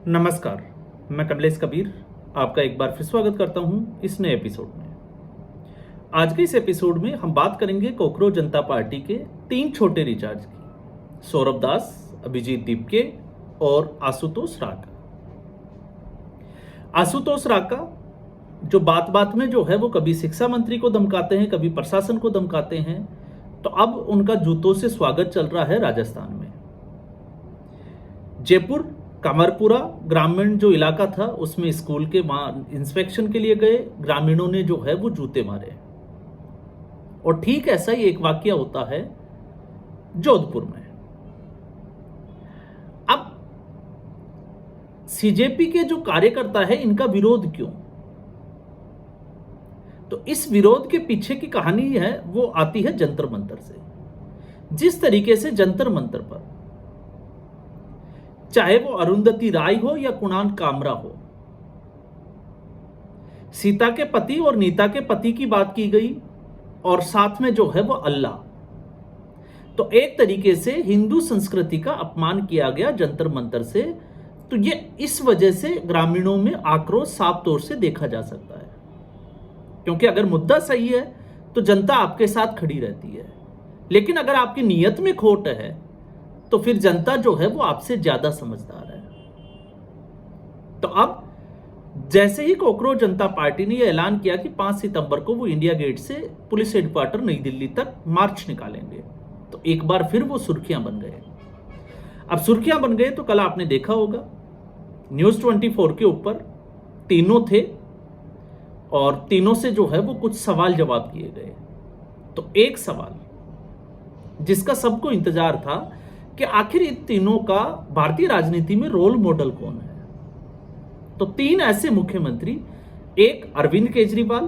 नमस्कार, मैं कमलेश कबीर आपका एक बार फिर स्वागत करता हूं इस नए एपिसोड में। आज के इस एपिसोड में हम बात करेंगे कोकरोच जनता पार्टी के 3 छोटे रिचार्ज की, सौरभ दास, अभिजीत दीपके और आशुतोष राका। आशुतोष राका जो बात बात में जो है वो कभी शिक्षा मंत्री को धमकाते हैं, कभी प्रशासन को धमकाते हैं, तो अब उनका जूतों से स्वागत चल रहा है राजस्थान में। जयपुर कामरपुरा ग्रामीण जो इलाका था उसमें स्कूल के वहां इंस्पेक्शन के लिए गए, ग्रामीणों ने जो है वो जूते मारे। और ठीक ऐसा ही एक वाकया होता है जोधपुर में। अब सीजेपी के जो कार्यकर्ता है इनका विरोध क्यों? तो इस विरोध के पीछे की कहानी है वो आती है जंतर मंतर से। जिस तरीके से जंतर मंतर पर चाहे वो अरुंधति राय हो या कुणाल कामरा हो, सीता के पति और नीता के पति की बात की गई और साथ में जो है वो अल्लाह, तो एक तरीके से हिंदू संस्कृति का अपमान किया गया जंतर मंतर से। तो ये इस वजह से ग्रामीणों में आक्रोश साफ तौर से देखा जा सकता है, क्योंकि अगर मुद्दा सही है तो जनता आपके साथ खड़ी रहती है, लेकिन अगर आपकी नीयत में खोट है तो फिर जनता जो है वो आपसे ज्यादा समझदार है। तो अब जैसे ही कोकरोच जनता पार्टी ने यह ऐलान किया कि 5 सितंबर को वो इंडिया गेट से पुलिस हेडक्वार्टर नई दिल्ली तक मार्च निकालेंगे, तो एक बार फिर वो सुर्खियां बन गए। अब सुर्खियां बन गए तो कल आपने देखा होगा न्यूज 24 के ऊपर तीनों थे और तीनों से जो है वो कुछ सवाल जवाब किए गए। तो एक सवाल जिसका सबको इंतजार था कि आखिर इन तीनों का भारतीय राजनीति में रोल मॉडल कौन है। तो 3 ऐसे मुख्यमंत्री, एक अरविंद केजरीवाल,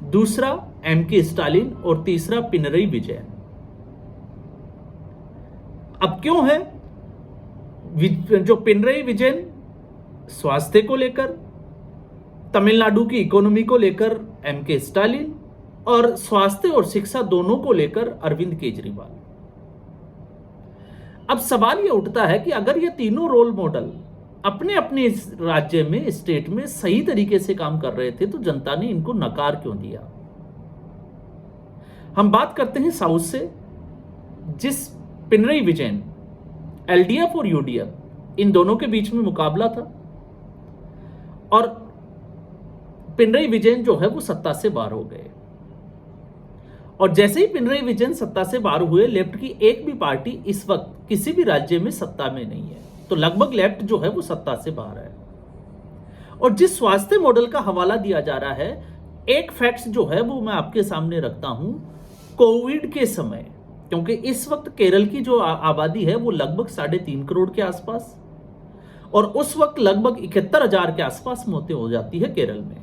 दूसरा एमके स्टालिन और तीसरा पिनरई विजयन। अब क्यों है? जो पिनरई विजयन स्वास्थ्य को लेकर, तमिलनाडु की इकोनॉमी को लेकर एमके स्टालिन और स्वास्थ्य और शिक्षा दोनों को लेकर अरविंद केजरीवाल। अब सवाल यह उठता है कि अगर ये तीनों रोल मॉडल अपने अपने राज्य में, स्टेट में सही तरीके से काम कर रहे थे तो जनता ने इनको नकार क्यों दिया? हम बात करते हैं साउथ से, जिस पिनरई विजयन, एलडीएफ और यूडीएफ इन दोनों के बीच में मुकाबला था और पिनरई विजयन जो है वो सत्ता से बाहर हो गए। और जैसे ही पिनरई विजयन सत्ता से बाहर हुए, लेफ्ट की एक भी पार्टी इस वक्त किसी भी राज्य में सत्ता में नहीं है, तो लगभग लेफ्ट जो है वो सत्ता से बाहर है। और जिस स्वास्थ्य मॉडल का हवाला दिया जा रहा है, एक फैक्ट्स जो है वो मैं आपके सामने रखता हूं। कोविड के समय, क्योंकि इस वक्त केरल की जो आबादी है वो लगभग 3.5 करोड़ के आसपास, और उस वक्त लगभग 71,000 के आसपास मौतें हो जाती है केरल में।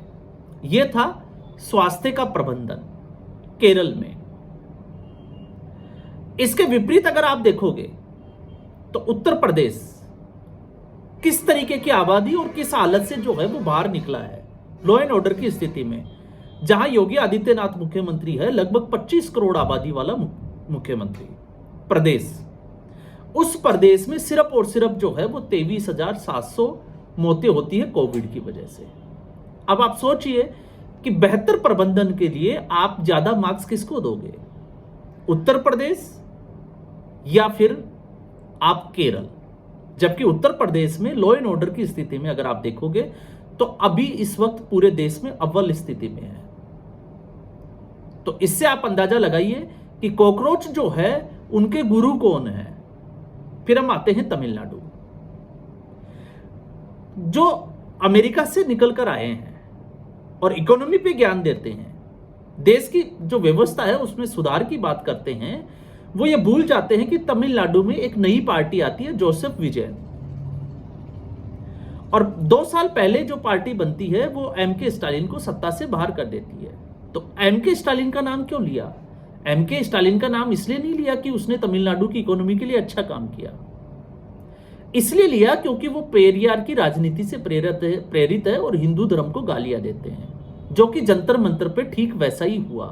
यह था स्वास्थ्य का प्रबंधन केरल में। इसके विपरीत अगर आप देखोगे तो उत्तर प्रदेश किस तरीके की आबादी और किस हालत से जो है वो बाहर निकला है लॉ एंड ऑर्डर की स्थिति में, जहां योगी आदित्यनाथ मुख्यमंत्री है, लगभग 25 करोड़ आबादी वाला मुख्यमंत्री प्रदेश। उस प्रदेश में सिर्फ और सिर्फ जो है वो 23,700 मौतें होती है कोविड की वजह से। अब आप सोचिए कि बेहतर प्रबंधन के लिए आप ज्यादा मार्क्स किसको दोगे, उत्तर प्रदेश या फिर आप केरल? जबकि उत्तर प्रदेश में लॉ एंड ऑर्डर की स्थिति में अगर आप देखोगे तो अभी इस वक्त पूरे देश में अव्वल स्थिति में है। तो इससे आप अंदाजा लगाइए कि कॉकरोच जो है उनके गुरु कौन है। फिर हम आते हैं तमिलनाडु, जो अमेरिका से निकलकर आए हैं और इकोनॉमी पे ज्ञान देते हैं, देश की जो व्यवस्था है उसमें सुधार की बात करते हैं। वो ये भूल जाते हैं कि तमिलनाडु में एक नई पार्टी आती है, जोसेफ विजयन, और 2 साल पहले जो पार्टी बनती है वो एमके स्टालिन को सत्ता से बाहर कर देती है। तो एमके स्टालिन का नाम क्यों लिया? एमके स्टालिन का नाम इसलिए नहीं लिया कि उसने तमिलनाडु की इकोनॉमी के लिए अच्छा काम किया, इसलिए लिया क्योंकि वो पेरियार की राजनीति से प्रेरित है और हिंदू धर्म को गालियां देते हैं, जो कि जंतर मंतर पे ठीक वैसा ही हुआ।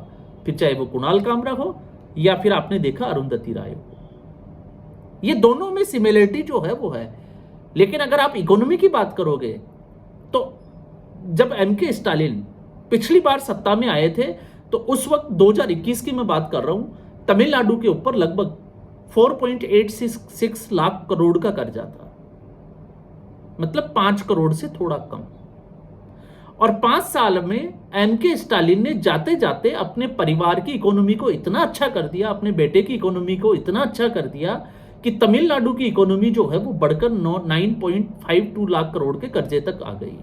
फिर चाहे वो कुणाल कामरा हो या फिर आपने देखा अरुंधति राय हो, ये दोनों में सिमिलरिटी जो है वो है लेकिन अगर आप इकोनॉमी की बात करोगे तो जब एमके स्टालिन पिछली बार सत्ता में आए थे तो उस वक्त 2021 की मैं बात कर रहा हूं, तमिलनाडु के ऊपर लगभग 4.86 लाख करोड़ का कर्जा था, मतलब 5 करोड़ से थोड़ा कम। और 5 साल में एमके स्टालिन ने जाते जाते अपने परिवार की इकोनॉमी को इतना अच्छा कर दिया, अपने बेटे की इकोनॉमी को इतना अच्छा कर दिया कि तमिलनाडु की इकोनॉमी जो है वो बढ़कर 9.52 लाख करोड़ के कर्जे तक आ गई।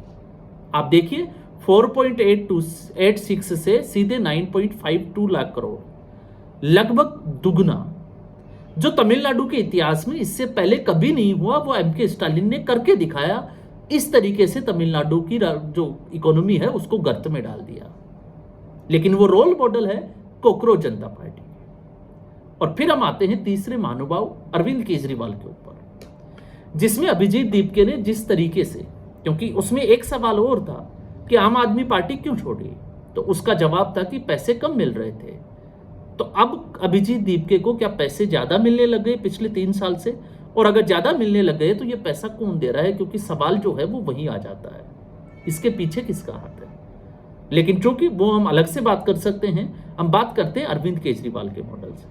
आप देखिए 4.86 से सीधे 9.52 लाख करोड़, लगभग दुगना, जो तमिलनाडु के इतिहास में इससे पहले कभी नहीं हुआ, वो एमके स्टालिन ने करके दिखाया। इस तरीके से तमिलनाडु की जो इकोनॉमी है उसको गर्त में डाल दिया। लेकिन वो रोल मॉडल है कोकरोच जनता पार्टी। और फिर हम आते हैं तीसरे महानुभाव अरविंद केजरीवाल के ऊपर, जिसमें अभिजीत दीपके ने जिस तरीके से, क्योंकि उसमें एक सवाल और था कि आम आदमी पार्टी क्यों छोड़ी, तो उसका जवाब था कि पैसे कम मिल रहे थे। तो अब अभिजीत दीपके को क्या पैसे ज्यादा मिलने लग गए पिछले 3 साल से? और अगर ज्यादा मिलने लग गए तो ये पैसा कौन दे रहा है? क्योंकि सवाल जो है वो वहीं आ जाता है, इसके पीछे किसका हाथ है? लेकिन चूंकि वो हम अलग से बात कर सकते हैं, हम बात करते हैं अरविंद केजरीवाल के मॉडल से।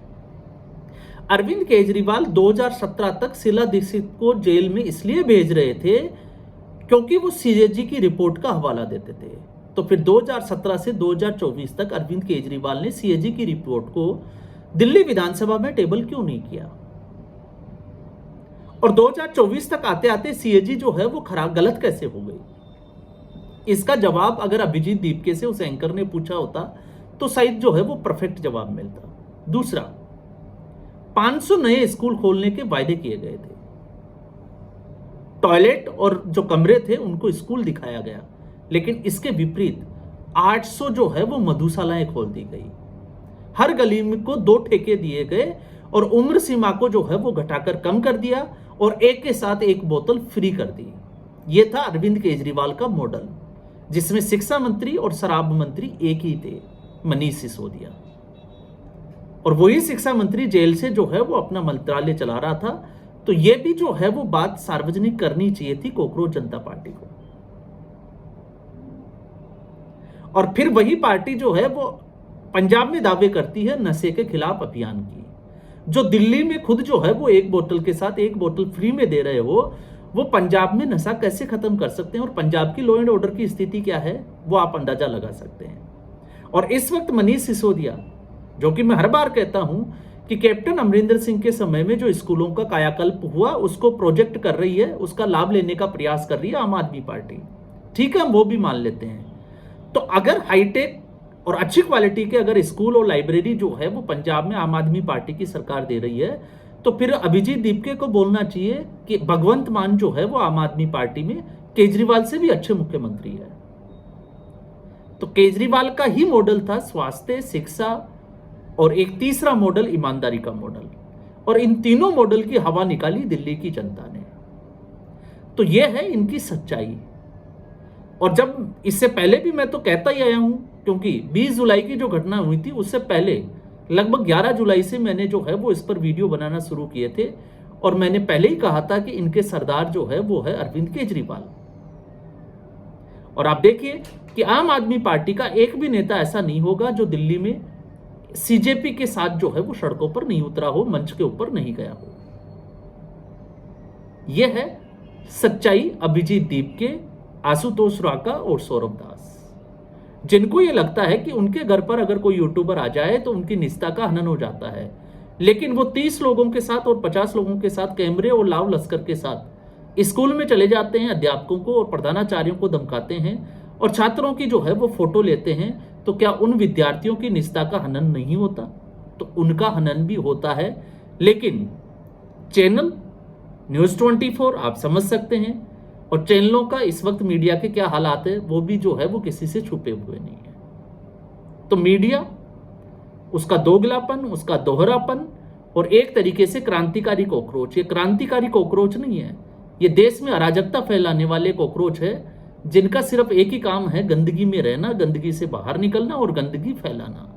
अरविंद केजरीवाल 2017 तक शीला दीक्षित को जेल में इसलिए भेज रहे थे क्योंकि वो सीएजी की रिपोर्ट का हवाला देते थे। तो फिर 2017 से 2024 तक अरविंद केजरीवाल ने सीएजी की रिपोर्ट को दिल्ली विधानसभा में टेबल क्यों नहीं किया? और 2024 तक आते आते सीएजी जो है वो खराब गलत कैसे हो गई? इसका जवाब अगर अभिजीत दीपके से उस एंकर ने पूछा होता तो शायद जो है वो परफेक्ट जवाब मिलता। दूसरा, 500 नए स्कूल खोलने के वायदे किए गए थे, टॉयलेट और जो कमरे थे उनको स्कूल दिखाया गया, लेकिन इसके विपरीत 800 जो है वो मधुशालाएं खोल दी गई। हर गली में को 2 ठेके दिए गए और उम्र सीमा को जो है वो घटाकर कम कर दिया और एक के साथ एक बोतल फ्री कर दी। ये था अरविंद केजरीवाल का मॉडल, जिसमें शिक्षा मंत्री और शराब मंत्री एक ही थे, मनीष सिसोदिया। और वही शिक्षा मंत्री जेल से जो है वो अपना मंत्रालय चला रहा था। तो ये भी जो है वो बात सार्वजनिक करनी चाहिए थी कोकरोच जनता पार्टी को। और फिर वही पार्टी जो है वो पंजाब में दावे करती है नशे के खिलाफ अभियान की, जो दिल्ली में खुद जो है वो एक बोतल के साथ एक बोतल फ्री में दे रहे हो, वो पंजाब में नशा कैसे खत्म कर सकते हैं? और पंजाब की लॉ एंड ऑर्डर की स्थिति क्या है वो आप अंदाजा लगा सकते हैं। और इस वक्त मनीष सिसोदिया, जो कि मैं हर बार कहता हूं कि कैप्टन अमरिंदर सिंह के समय में जो स्कूलों का कायाकल्प हुआ उसको प्रोजेक्ट कर रही है, उसका लाभ लेने का प्रयास कर रही है आम आदमी पार्टी। ठीक है, हम वो भी मान लेते हैं। तो अगर हाईटेक और अच्छी क्वालिटी के अगर स्कूल और लाइब्रेरी जो है वो पंजाब में आम आदमी पार्टी की सरकार दे रही है, तो फिर अभिजीत दीपके को बोलना चाहिए कि भगवंत मान जो है वो आम आदमी पार्टी में केजरीवाल से भी अच्छे मुख्यमंत्री है। तो केजरीवाल का ही मॉडल था स्वास्थ्य, शिक्षा और एक तीसरा मॉडल ईमानदारी का मॉडल। और इन तीनों मॉडल की हवा निकाली दिल्ली की जनता ने। तो यह है इनकी सच्चाई। और जब इससे पहले भी मैं तो कहता ही आया हूं, क्योंकि 20 जुलाई की जो घटना हुई थी उससे पहले लगभग 11 जुलाई से मैंने जो है वो इस पर वीडियो बनाना शुरू किए थे। और मैंने पहले ही कहा था कि इनके सरदार जो है वो है अरविंद केजरीवाल। और आप देखिए कि आम आदमी पार्टी का एक भी नेता ऐसा नहीं होगा जो दिल्ली में सीजेपी के साथ जो है वो सड़कों पर नहीं उतरा हो, मंच के ऊपर नहीं गया हो। यह है सच्चाई अभिजीत दीपके, आशुतोष राका और सौरभ दास, जिनको यह लगता है कि उनके घर पर अगर कोई यूट्यूबर आ जाए तो उनकी निष्ठा का हनन हो जाता है। लेकिन वो 30 लोगों के साथ और 50 लोगों के साथ कैमरे और लाव लश्कर के साथ स्कूल में चले जाते हैं, अध्यापकों को और प्रधानाचार्यों को धमकाते हैं और छात्रों की जो है वो फोटो लेते हैं। तो क्या उन विद्यार्थियों की निष्ठा का हनन नहीं होता? तो उनका हनन भी होता है। लेकिन चैनल न्यूज़ 24 आप समझ सकते हैं, और चैनलों का इस वक्त मीडिया के क्या हालात है वो भी जो है वो किसी से छुपे हुए नहीं है। तो मीडिया, उसका दोगलापन, उसका दोहरापन और एक तरीके से क्रांतिकारी कॉकरोच, ये क्रांतिकारी कॉकरोच नहीं है, ये देश में अराजकता फैलाने वाले कॉकरोच है, जिनका सिर्फ एक ही काम है गंदगी में रहना, गंदगी से बाहर निकलना और गंदगी फैलाना।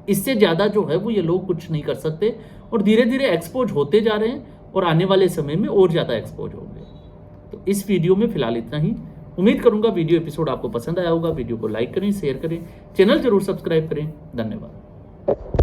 इससे ज्यादा जो है वो ये लोग कुछ नहीं कर सकते और धीरे धीरे एक्सपोज होते जा रहे हैं और आने वाले समय में और ज्यादा एक्सपोज होंगे। तो इस वीडियो में फिलहाल इतना ही। उम्मीद करूंगा वीडियो एपिसोड आपको पसंद आया होगा। वीडियो को लाइक करें, शेयर करें, चैनल जरूर सब्सक्राइब करें। धन्यवाद।